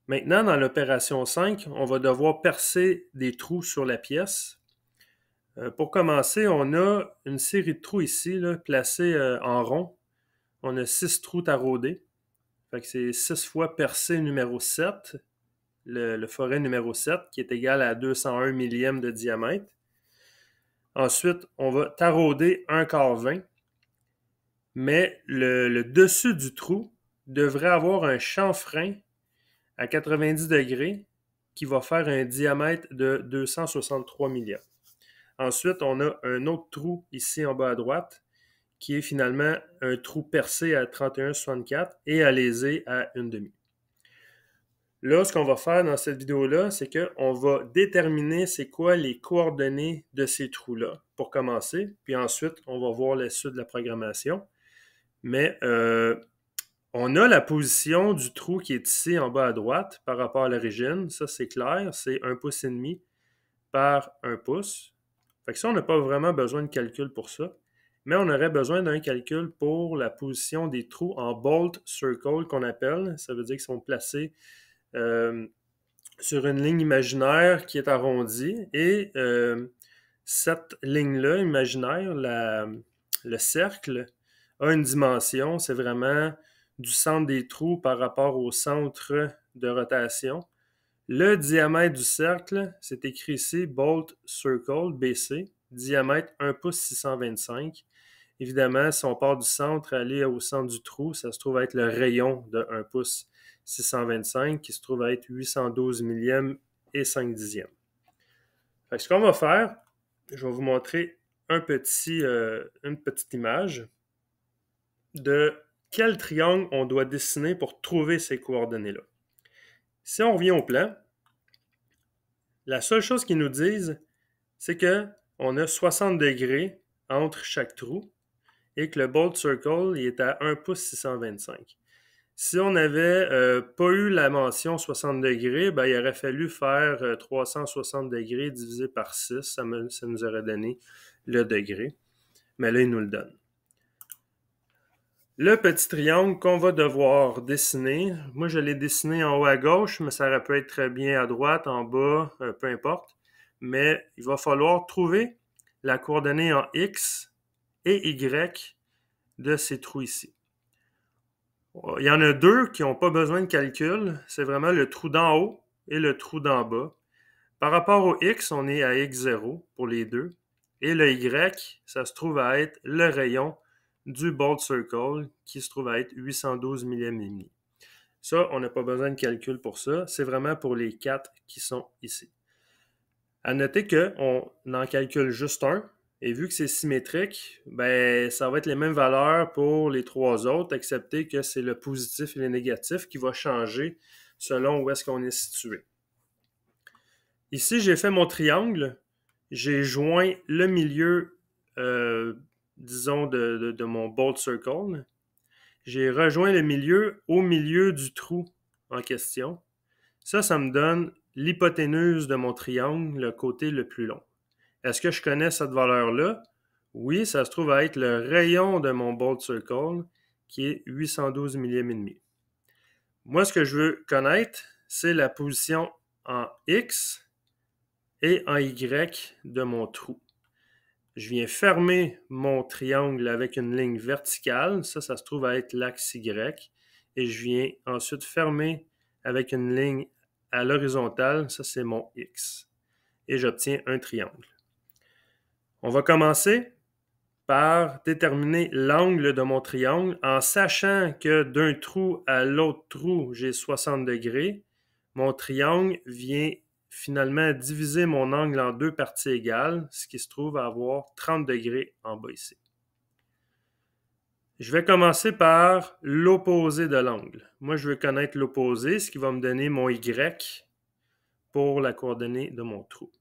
Maintenant, dans l'opération 5, on va devoir percer des trous sur la pièce. Pour commencer, on a une série de trous ici, là, placés en rond. On a 6 trous taraudés. Fait que c'est 6 fois percé numéro 7, le forêt numéro 7, qui est égal à 201 millièmes de diamètre. Ensuite, on va tarauder un quart 20, mais le dessus du trou devrait avoir un chanfrein à 90 degrés qui va faire un diamètre de 263 millièmes. Ensuite, on a un autre trou ici en bas à droite qui est finalement un trou percé à 31,64 et à lésé à 1,5. Là, ce qu'on va faire dans cette vidéo-là, c'est qu'on va déterminer c'est quoi les coordonnées de ces trous-là pour commencer, puis ensuite, on va voir la suite de la programmation. Mais on a la position du trou qui est ici en bas à droite par rapport à l'origine. Ça, c'est clair, c'est 1,5 pouce par 1 pouce. Fait que ça, on n'a pas vraiment besoin de calcul pour ça. Mais on aurait besoin d'un calcul pour la position des trous en bolt circle qu'on appelle. Ça veut dire qu'ils sont placés sur une ligne imaginaire qui est arrondie. Et cette ligne-là, imaginaire, le cercle, a une dimension. C'est vraiment du centre des trous par rapport au centre de rotation. Le diamètre du cercle, c'est écrit ici, bolt circle, BC, diamètre 1 pouce 625. Évidemment, si on part du centre, aller au centre du trou, ça se trouve être le rayon de 1 pouce 625 qui se trouve être 812 millièmes et 5 dixièmes. Fait que ce qu'on va faire, je vais vous montrer une petite image de quel triangle on doit dessiner pour trouver ces coordonnées-là. Si on revient au plan, la seule chose qu'ils nous disent, c'est qu'on a 60 degrés entre chaque trou et que le bolt circle il est à 1 pouce 625. Si on n'avait pas eu la mention 60 degrés, ben, il aurait fallu faire 360 degrés divisé par 6. Ça nous aurait donné le degré. Mais là, il nous le donne. Le petit triangle qu'on va devoir dessiner, moi je l'ai dessiné en haut à gauche, mais ça aurait pu être très bien à droite, en bas, peu importe. Mais il va falloir trouver la coordonnée en X et Y de ces trous ici. Il y en a deux qui n'ont pas besoin de calcul. C'est vraiment le trou d'en haut et le trou d'en bas. Par rapport au X, on est à X0 pour les deux. Et le Y, ça se trouve à être le rayon du bolt circle qui se trouve à être 812 millièmes et demi. Ça, on n'a pas besoin de calcul pour ça. C'est vraiment pour les quatre qui sont ici. À noter qu'on en calcule juste un. Et vu que c'est symétrique, ben, ça va être les mêmes valeurs pour les trois autres, excepté que c'est le positif et le négatif qui va changer selon où est-ce qu'on est situé. Ici, j'ai fait mon triangle. J'ai joint le milieu, disons, de mon bolt circle. J'ai rejoint le milieu au milieu du trou en question. Ça me donne l'hypoténuse de mon triangle, le côté le plus long. Est-ce que je connais cette valeur-là? Oui, ça se trouve à être le rayon de mon bolt circle, qui est 812 millièmes et demi. Moi, ce que je veux connaître, c'est la position en X et en Y de mon trou. Je viens fermer mon triangle avec une ligne verticale. Ça se trouve à être l'axe Y. Et je viens ensuite fermer avec une ligne à l'horizontale. Ça, c'est mon X. Et j'obtiens un triangle. On va commencer par déterminer l'angle de mon triangle en sachant que d'un trou à l'autre trou, j'ai 60 degrés. Mon triangle vient finalement diviser mon angle en deux parties égales, ce qui se trouve à avoir 30 degrés en bas ici. Je vais commencer par l'opposé de l'angle. Moi, je veux connaître l'opposé, ce qui va me donner mon Y pour la coordonnée de mon trou.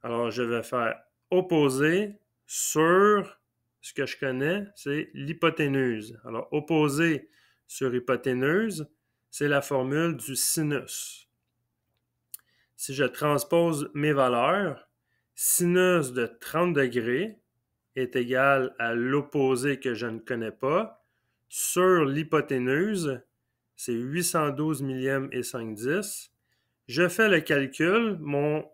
Alors, je vais faire opposé sur ce que je connais, c'est l'hypoténuse. Alors, opposé sur hypoténuse, c'est la formule du sinus. Si je transpose mes valeurs, sinus de 30 degrés est égal à l'opposé que je ne connais pas sur l'hypoténuse, c'est 812 millièmes et 5/10. Je fais le calcul, mon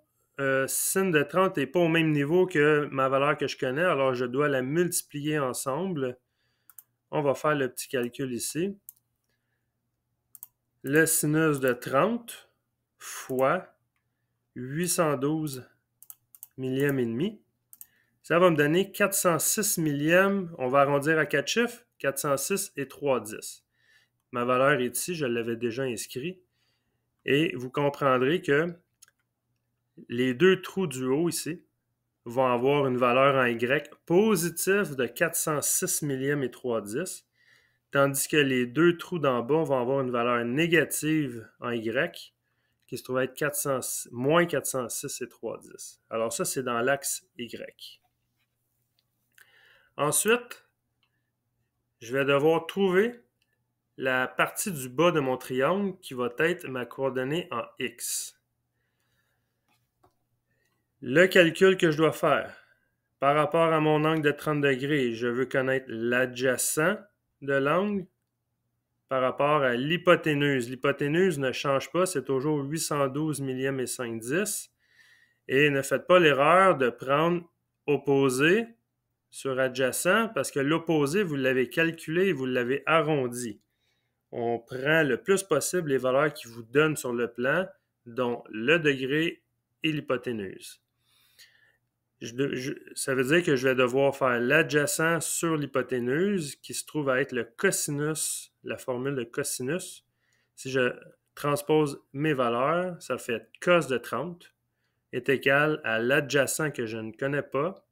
sin de 30 n'est pas au même niveau que ma valeur que je connais, alors je dois la multiplier ensemble. On va faire le petit calcul ici. Le sinus de 30 fois 812 millièmes et demi. Ça va me donner 406 millièmes. On va arrondir à 4 chiffres. 406 et 3/10. Ma valeur est ici, je l'avais déjà inscrit. Et vous comprendrez que les deux trous du haut ici vont avoir une valeur en Y positive de 406 millièmes et 3/10, tandis que les deux trous d'en bas vont avoir une valeur négative en Y qui se trouve être moins 406 et 3/10. Alors ça, c'est dans l'axe Y. Ensuite, je vais devoir trouver la partie du bas de mon triangle qui va être ma coordonnée en X. Le calcul que je dois faire par rapport à mon angle de 30 degrés, je veux connaître l'adjacent de l'angle par rapport à l'hypoténuse. L'hypoténuse ne change pas, c'est toujours 812 millièmes et 5/10. Et ne faites pas l'erreur de prendre opposé sur adjacent parce que l'opposé, vous l'avez calculé et vous l'avez arrondi. On prend le plus possible les valeurs qui vous donnent sur le plan, dont le degré et l'hypoténuse. Ça veut dire que je vais devoir faire l'adjacent sur l'hypoténuse qui se trouve à être le cosinus, la formule de cosinus. Si je transpose mes valeurs, ça fait cos de 30 est égal à l'adjacent que je ne connais pas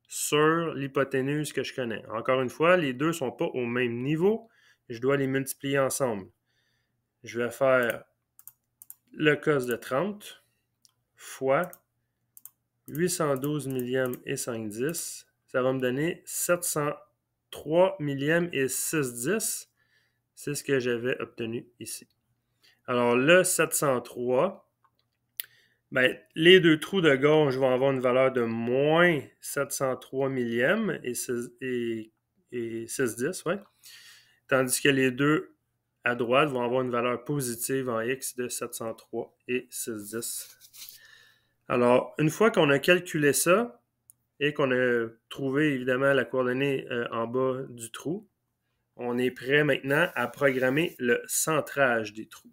sur l'hypoténuse que je connais. Encore une fois, les deux ne sont pas au même niveau. Je dois les multiplier ensemble. Je vais faire le cos de 30 fois 812 millièmes et 5/10. Ça va me donner 703 millièmes et 6/10. C'est ce que j'avais obtenu ici. Alors le 703, ben, les deux trous de gauche vont avoir une valeur de moins 703 millièmes et 6/10, ouais. Tandis que les deux à droite vont avoir une valeur positive en X de 703 et 6/10. Alors, une fois qu'on a calculé ça et qu'on a trouvé évidemment la coordonnée en bas du trou, on est prêt maintenant à programmer le centrage des trous.